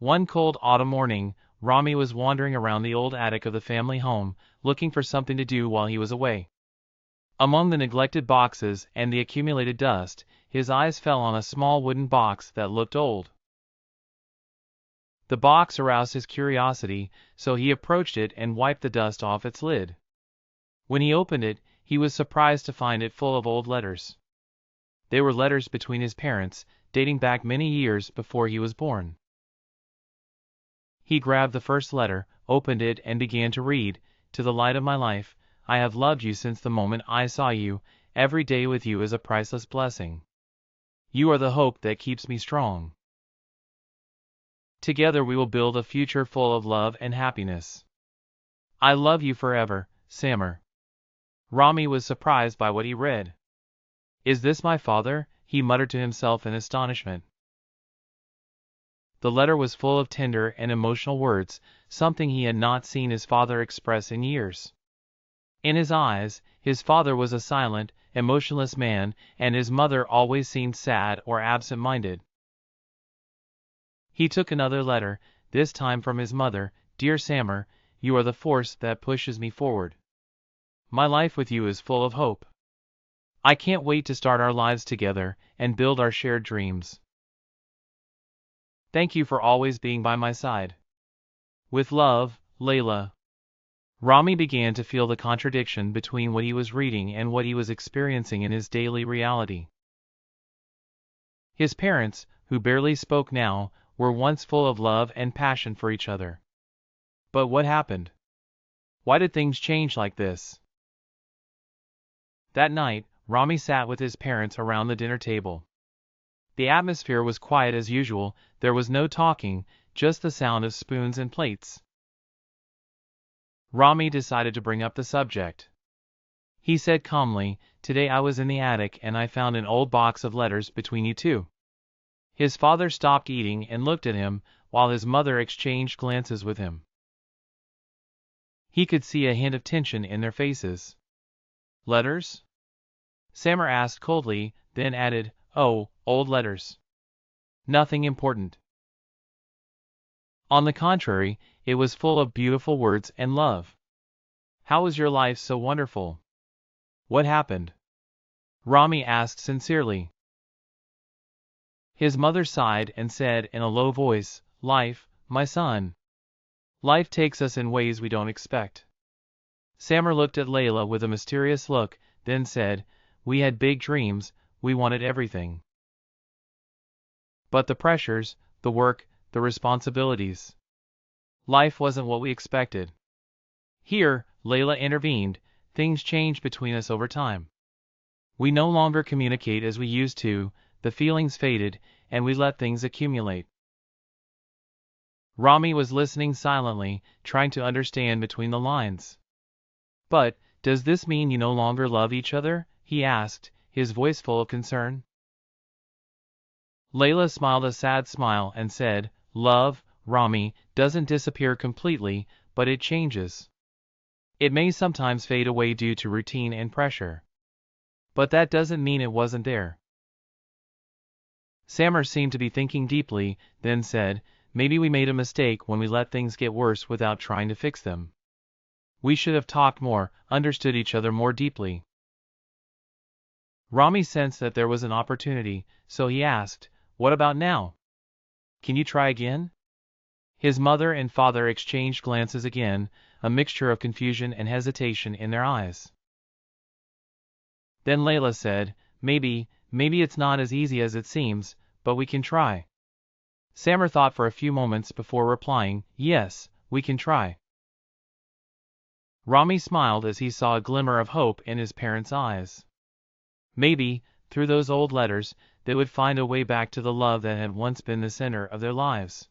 One cold autumn morning, Rami was wandering around the old attic of the family home, looking for something to do while he was away. Among the neglected boxes and the accumulated dust, his eyes fell on a small wooden box that looked old. The box aroused his curiosity, so he approached it and wiped the dust off its lid. When he opened it, he was surprised to find it full of old letters. They were letters between his parents, dating back many years before he was born. He grabbed the first letter, opened it and began to read, "To the light of my life, I have loved you since the moment I saw you. Every day with you is a priceless blessing. You are the hope that keeps me strong. Together we will build a future full of love and happiness. I love you forever, Samar." Rami was surprised by what he read. "Is this my father?" he muttered to himself in astonishment. The letter was full of tender and emotional words, something he had not seen his father express in years. In his eyes, his father was a silent, emotionless man, and his mother always seemed sad or absent-minded. He took another letter, this time from his mother. "Dear Samar, you are the force that pushes me forward. My life with you is full of hope. I can't wait to start our lives together and build our shared dreams. Thank you for always being by my side. With love, Layla." Rami began to feel the contradiction between what he was reading and what he was experiencing in his daily reality. His parents, who barely spoke now, were once full of love and passion for each other. But what happened? Why did things change like this? That night, Rami sat with his parents around the dinner table. The atmosphere was quiet as usual, there was no talking, just the sound of spoons and plates. Rami decided to bring up the subject. He said calmly, "Today I was in the attic and I found an old box of letters between you two." His father stopped eating and looked at him, while his mother exchanged glances with him. He could see a hint of tension in their faces. "Letters?" Samar asked coldly, then added, "Oh, old letters. Nothing important." On the contrary, it was full of beautiful words and love. "How was your life so wonderful? What happened?" Rami asked sincerely. His mother sighed and said in a low voice, "Life, my son. Life takes us in ways we don't expect." Samar looked at Layla with a mysterious look, then said, "We had big dreams, we wanted everything. But the pressures, the work, the responsibilities. Life wasn't what we expected." Here, Layla intervened, "Things changed between us over time. We no longer communicate as we used to, the feelings faded, and we let things accumulate." Rami was listening silently, trying to understand between the lines. "But, does this mean you no longer love each other?" he asked, his voice full of concern. Layla smiled a sad smile and said, "Love, Rami, doesn't disappear completely, but it changes. It may sometimes fade away due to routine and pressure. But that doesn't mean it wasn't there." Samar seemed to be thinking deeply, then said, "Maybe we made a mistake when we let things get worse without trying to fix them. We should have talked more, understood each other more deeply." Rami sensed that there was an opportunity, so he asked, "What about now? Can you try again?" His mother and father exchanged glances again, a mixture of confusion and hesitation in their eyes. Then Layla said, Maybe it's not as easy as it seems, but we can try." Samar thought for a few moments before replying, "Yes, we can try." Rami smiled as he saw a glimmer of hope in his parents' eyes. Maybe, through those old letters, they would find a way back to the love that had once been the center of their lives.